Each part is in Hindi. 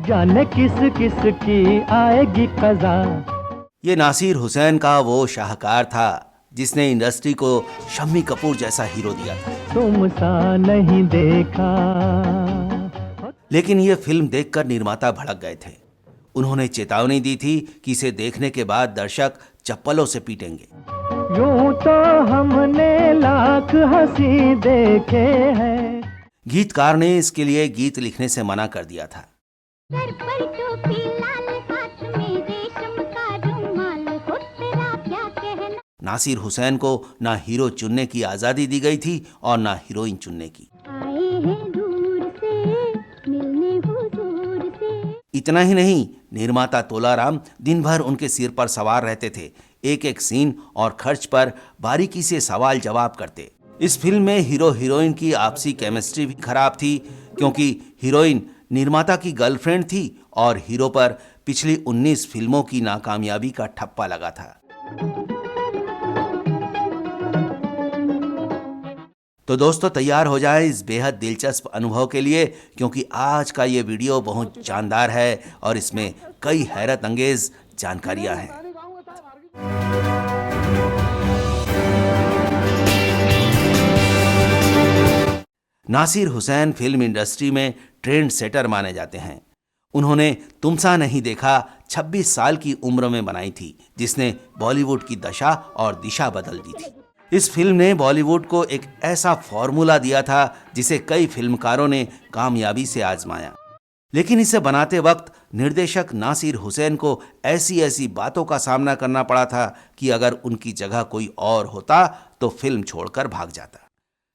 जाने किस किस की आएगी कज़ा। ये नासिर हुसैन का वो शाहकार था जिसने इंडस्ट्री को शम्मी कपूर जैसा हीरो दिया था। तुम सा नहीं देखा। लेकिन ये फिल्म देखकर निर्माता भड़क गए थे। उन्होंने चेतावनी दी थी कि इसे देखने के बाद दर्शक चप्पलों से पीटेंगे। यूं तो हमने लाख हंसी देखे हैं। गीतकार ने इसके लिए गीत लिखने से मना कर दिया था। सर पर टोपी लाल, हाथ में रेशम का रुमाल, हो तेरा क्या कहना। नासिर हुसैन को ना हीरो चुनने की आजादी दी गई थी और ना हीरोइन चुनने की। आए हैं दूर से मिलने हुजूर से। इतना ही नहीं, निर्माता तोलाराम दिन भर उनके सिर पर सवार रहते थे। एक एक सीन और खर्च पर बारीकी से सवाल जवाब करते। इस फिल्म में हीरो हीरोइन की आपसी केमिस्ट्री भी खराब थी, क्योंकि हीरोइन निर्माता की गर्लफ्रेंड थी और हीरो पर पिछली 19 फिल्मों की नाकामयाबी का ठप्पा लगा था। तो दोस्तों, तैयार हो जाएं इस बेहद दिलचस्प अनुभव के लिए, क्योंकि आज का ये वीडियो बहुत जानदार है और इसमें कई हैरत अंगेज जानकारियां हैं। नासिर हुसैन फिल्म इंडस्ट्री में ट्रेंड सेटर माने जाते हैं। उन्होंने तुम सा नहीं देखा 26 साल की उम्र में बनाई थी, जिसने बॉलीवुड की दशा और दिशा बदल दी थी। इस फिल्म ने बॉलीवुड को एक ऐसा फॉर्मूला दिया था जिसे कई फिल्मकारों ने कामयाबी से आजमाया। लेकिन इसे बनाते वक्त निर्देशक नासिर हुसैन को ऐसी ऐसी बातों का सामना करना पड़ा था कि अगर उनकी जगह कोई और होता तो फिल्म छोड़कर भाग जाता।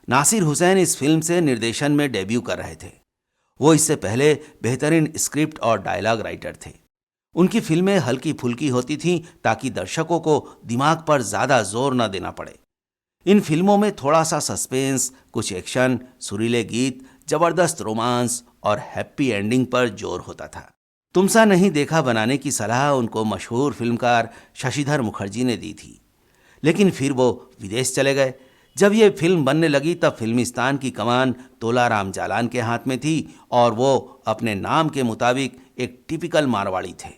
नासिर हुसैन इस फिल्म से निर्देशन में डेब्यू कर रहे थे। वो इससे पहले बेहतरीन स्क्रिप्ट और डायलॉग राइटर थे। उनकी फिल्में हल्की फुल्की होती थीं ताकि दर्शकों को दिमाग पर ज्यादा जोर न देना पड़े। इन फिल्मों में थोड़ा सा सस्पेंस, कुछ एक्शन, सुरीले गीत, जबरदस्त रोमांस और हैप्पी एंडिंग पर जोर होता था। तुम सा नहीं देखा बनाने की सलाह उनको मशहूर फिल्मकार शशिधर मुखर्जी ने दी थी, लेकिन फिर वो विदेश चले गए। जब ये फिल्म बनने लगी तब फिल्मिस्तान की कमान तोलाराम जालान के हाथ में थी और वो अपने नाम के मुताबिक एक टिपिकल मारवाड़ी थे।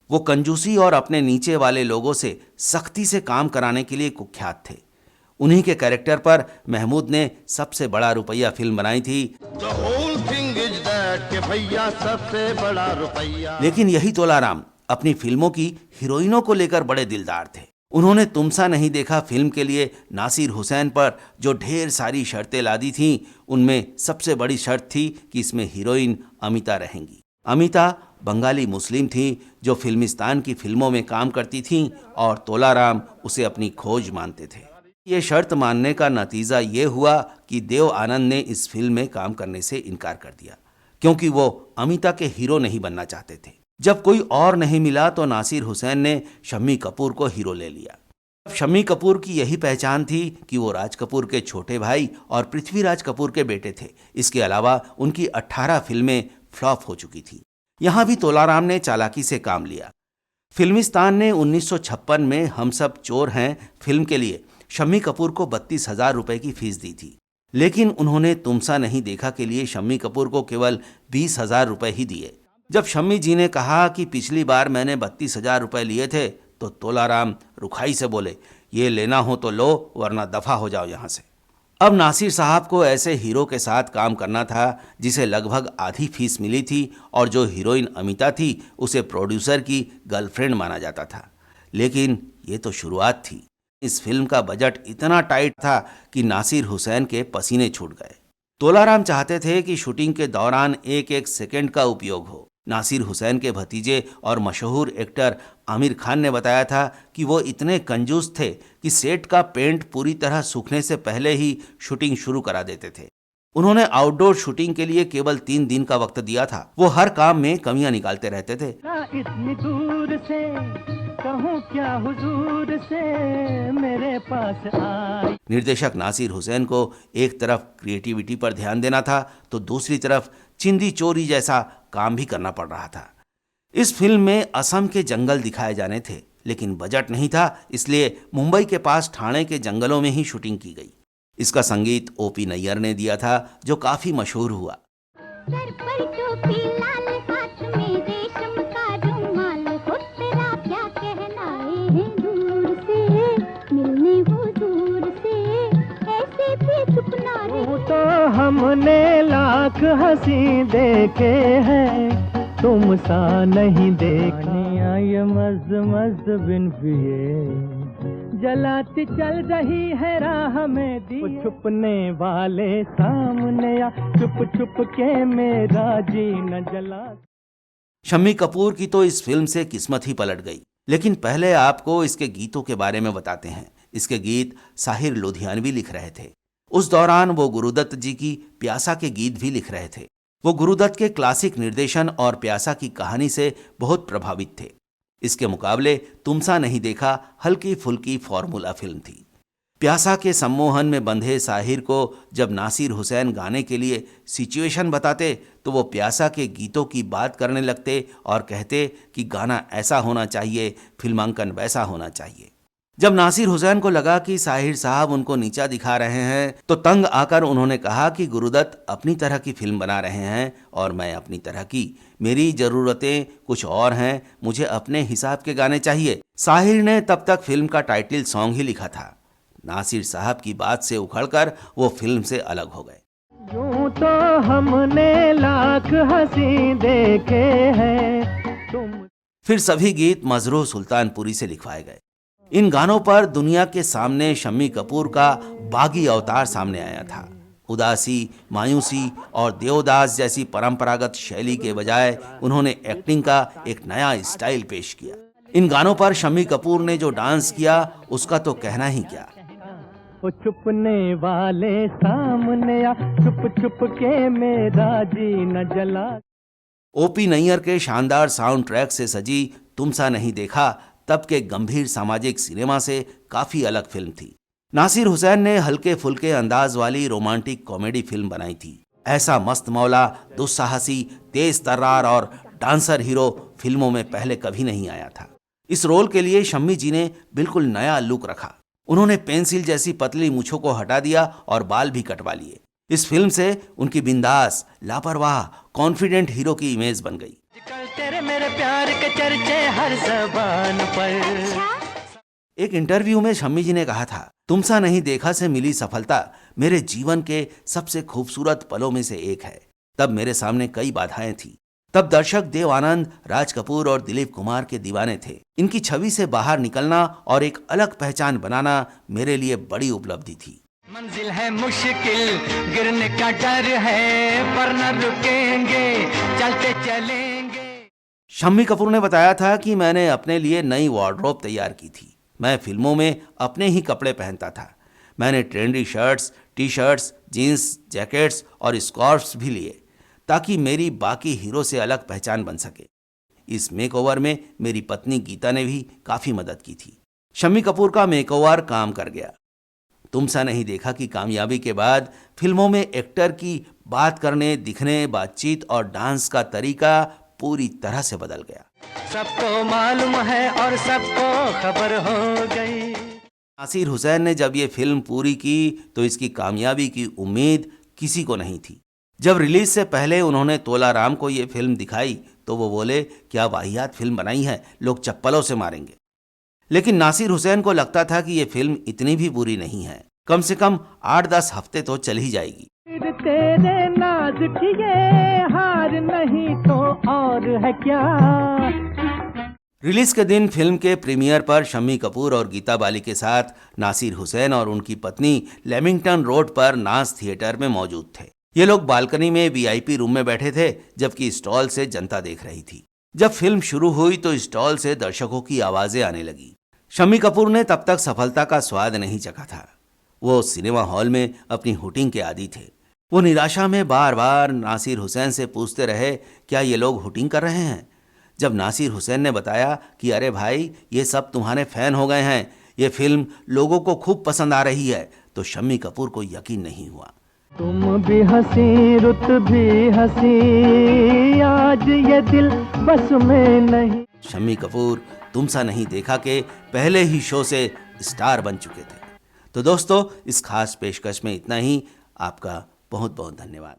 वो कंजूसी और अपने नीचे वाले लोगों से सख्ती से काम कराने के लिए कुख्यात थे। उन्हीं के कैरेक्टर पर महमूद ने सबसे बड़ा रुपया फिल्म बनाई थी। The whole thing is that कि भैया सबसे बड़ा रुपया। लेकिन यही तोलाराम अपनी फिल्मों की हीरोइनों को लेकर बड़े दिलदार थे। उन्होंने तुम सा नहीं देखा फिल्म के लिए नासिर हुसैन पर जो ढेर सारी शर्तें लादी थीं, उनमें सबसे बड़ी शर्त थी कि इसमें हीरोइन अमिता रहेंगी। अमिता बंगाली मुस्लिम थी जो फिल्मिस्तान की फिल्मों में काम करती थीं और तोलाराम उसे अपनी खोज मानते थे। ये शर्त मानने का नतीजा ये हुआ कि देव आनंद ने इस फिल्म में काम करने से इनकार कर दिया, क्योंकि वो अमिता के हीरो नहीं बनना चाहते थे। जब कोई और नहीं मिला तो नासिर हुसैन ने शम्मी कपूर को हीरो ले लिया। शम्मी कपूर की यही पहचान थी कि वो राज कपूर के छोटे भाई और पृथ्वीराज कपूर के बेटे थे। इसके अलावा उनकी 18 फिल्में फ्लॉप हो चुकी थी। यहाँ भी तोलाराम ने चालाकी से काम लिया। फिल्मिस्तान ने 1956 में हम सब चोर हैं फिल्म के लिए शम्मी कपूर को 32,000 रुपए की फीस दी थी, लेकिन उन्होंने तुम सा नहीं देखा के लिए शम्मी कपूर को केवल 20,000 रुपए ही दिए। जब शम्मी जी ने कहा कि पिछली बार मैंने 32,000 रुपए लिए थे, तो तोलाराम रुखाई से बोले, ये लेना हो तो लो, वरना दफा हो जाओ यहाँ से। अब नासिर साहब को ऐसे हीरो के साथ काम करना था जिसे लगभग आधी फीस मिली थी और जो हीरोइन अमिता थी उसे प्रोड्यूसर की गर्लफ्रेंड माना जाता था। लेकिन ये तो शुरुआत थी। इस फिल्म का बजट इतना टाइट था कि नासिर हुसैन के पसीने छूट गए। तोलाराम चाहते थे कि शूटिंग के दौरान एक एक सेकंड का उपयोग हो। नासिर हुसैन के भतीजे और मशहूर एक्टर आमिर खान ने बताया था कि वो इतने कंजूस थे कि सेट का पेंट पूरी तरह सूखने से पहले ही शूटिंग शुरू करा देते थे। उन्होंने आउटडोर शूटिंग के लिए केवल 3 दिन का वक्त दिया था। वो हर काम में कमियां निकालते रहते थे। इतनी दूर से कहूँ क्या हुजूर से मेरे पास आए। निर्देशक नासिर हुसैन को एक तरफ क्रिएटिविटी पर ध्यान देना था तो दूसरी तरफ चिंदी चोरी जैसा काम भी करना पड़ रहा था। इस फिल्म में असम के जंगल दिखाए जाने थे, लेकिन बजट नहीं था, इसलिए मुंबई के पास ठाणे के जंगलों में ही शूटिंग की गई। इसका संगीत ओपी नैयर ने दिया था, जो काफी मशहूर हुआ। सर पर टोपी लाल, हाथ में लाख हंसी देखे हैं, तुम सा नहीं देखा। ये मस्त मस्त बिन पिए जलाती चल रही है राह में दिए, छुपने वाले सामने आ, छुप छुप के मेरा जी न जला। शम्मी कपूर की तो इस फिल्म से किस्मत ही पलट गई। लेकिन पहले आपको इसके गीतों के बारे में बताते हैं। इसके गीत साहिर लुधियानवी लिख रहे थे। उस दौरान वो गुरुदत्त जी की प्यासा के गीत भी लिख रहे थे। वो गुरुदत्त के क्लासिक निर्देशन और प्यासा की कहानी से बहुत प्रभावित थे। इसके मुकाबले तुमसा नहीं देखा हल्की फुल्की फॉर्मूला फिल्म थी। प्यासा के सम्मोहन में बंधे साहिर को जब नासिर हुसैन गाने के लिए सिचुएशन बताते तो वो प्यासा के गीतों की बात करने लगते और कहते कि गाना ऐसा होना चाहिए, फिल्मांकन वैसा होना चाहिए। जब नासिर हुसैन को लगा कि साहिर साहब उनको नीचा दिखा रहे हैं तो तंग आकर उन्होंने कहा कि गुरुदत्त अपनी तरह की फिल्म बना रहे हैं और मैं अपनी तरह की, मेरी जरूरतें कुछ और हैं, मुझे अपने हिसाब के गाने चाहिए। साहिर ने तब तक फिल्म का टाइटल सॉन्ग ही लिखा था। नासिर साहब की बात से उखड़कर वो फिल्म से अलग हो गए। यूं तो हमने लाख हंसी देखे हैं, तुम। फिर सभी गीत मजरूह सुल्तानपुरी से लिखवाए गए। इन गानों पर दुनिया के सामने शम्मी कपूर का बागी अवतार सामने आया था। उदासी, मायूसी और देवदास जैसी परंपरागत शैली के बजाय उन्होंने एक्टिंग का एक नया स्टाइल पेश किया। इन गानों पर शम्मी कपूर ने जो डांस किया उसका तो कहना ही क्या। वो छुपने वाले सामने आ, छुप छुप के मेरा जी न जला। ओपी नैयर के शानदार साउंड ट्रैक से सजी तुमसा नहीं देखा तब के गंभीर सामाजिक सिनेमा से काफी अलग फिल्म थी। नासिर हुसैन ने हल्के फुल्के अंदाज वाली रोमांटिक कॉमेडी फिल्म बनाई थी। ऐसा मस्त मौला, दुस्साहसी, तेज तर्रार और डांसर हीरो फिल्मों में पहले कभी नहीं आया था। इस रोल के लिए शम्मी जी ने बिल्कुल नया लुक रखा। उन्होंने पेंसिल जैसी पतली मूंछों को हटा दिया और बाल भी कटवा लिए। इस फिल्म से उनकी बिंदास, लापरवाह, कॉन्फिडेंट हीरो की इमेज बन गई। तेरे मेरे प्यार के चर्चे हर ज़बान पर। एक इंटरव्यू में शम्मी जी ने कहा था, तुमसा नहीं देखा से मिली सफलता मेरे जीवन के सबसे खूबसूरत पलों में से एक है। तब मेरे सामने कई बाधाएं थी। तब दर्शक देव आनंद, राज कपूर और दिलीप कुमार के दीवाने थे। इनकी छवि से बाहर निकलना और एक अलग पहचान बनाना मेरे लिए बड़ी उपलब्धि थी। मंजिल है मुश्किल, गिरने का डर है, पर न रुकेंगे, चलते चलेंगे। शम्मी कपूर ने बताया था कि मैंने अपने लिए नई वार्डरोब तैयार की थी। मैं फिल्मों में अपने ही कपड़े पहनता था। मैंने trendy shirts, T shirts, jeans, jackets और स्कार्फ्स भी लिए ताकि मेरी बाकी हीरो से अलग पहचान बन सके। इस मेकओवर में मेरी पत्नी गीता ने भी काफी मदद की थी। शम्मी कपूर का मेकओवर काम कर गया। तुमसा नहीं देखा की कामयाबी के बाद फिल्मों में एक्टर की बात करने, दिखने, बातचीत और डांस का तरीका पूरी तरह से बदल गया। सबको मालूम है और सबको खबर हो गई। नासिर हुसैन ने जब ये फिल्म पूरी की तो इसकी कामयाबी की उम्मीद किसी को नहीं थी। जब रिलीज से पहले उन्होंने तोला राम को ये फिल्म दिखाई तो वो बोले, क्या वाहियात फिल्म बनाई है, लोग चप्पलों से मारेंगे। लेकिन नासिर हुसैन को लगता था कि ये फिल्म इतनी भी बुरी नहीं है, कम से कम 8-10 हफ्ते तो चल ही जाएगी। तेरे नाज किए हार नहीं तो और है क्या। रिलीज के दिन फिल्म के प्रीमियर पर शम्मी कपूर और गीता बाली के साथ नासिर हुसैन और उनकी पत्नी लेमिंगटन रोड पर नाज थिएटर में मौजूद थे। ये लोग बालकनी में वीआईपी रूम में बैठे थे जबकि स्टॉल से जनता देख रही थी। जब फिल्म शुरू हुई तो स्टॉल से दर्शकों की आवाजें आने लगी। शम्मी कपूर ने तब तक सफलता का स्वाद नहीं चखा था। वो सिनेमा हॉल में अपनी हुटिंग के आदी थे। वो निराशा में बार बार नासिर हुसैन से पूछते रहे, क्या ये लोग हुटिंग कर रहे हैं। जब नासिर हुसैन ने बताया कि अरे भाई, ये सब तुम्हारे फैन हो गए हैं, ये फिल्म लोगों को खूब पसंद आ रही है, तो शम्मी कपूर को यकीन नहीं हुआ। तुम भी हंसी, रुत भी हंसी, आज ये दिल बस में नहीं। शम्मी कपूर तुमसा नहीं देखा के पहले ही शो से स्टार बन चुके थे। तो दोस्तों, इस खास पेशकश में इतना ही। आपका बहुत बहुत धन्यवाद।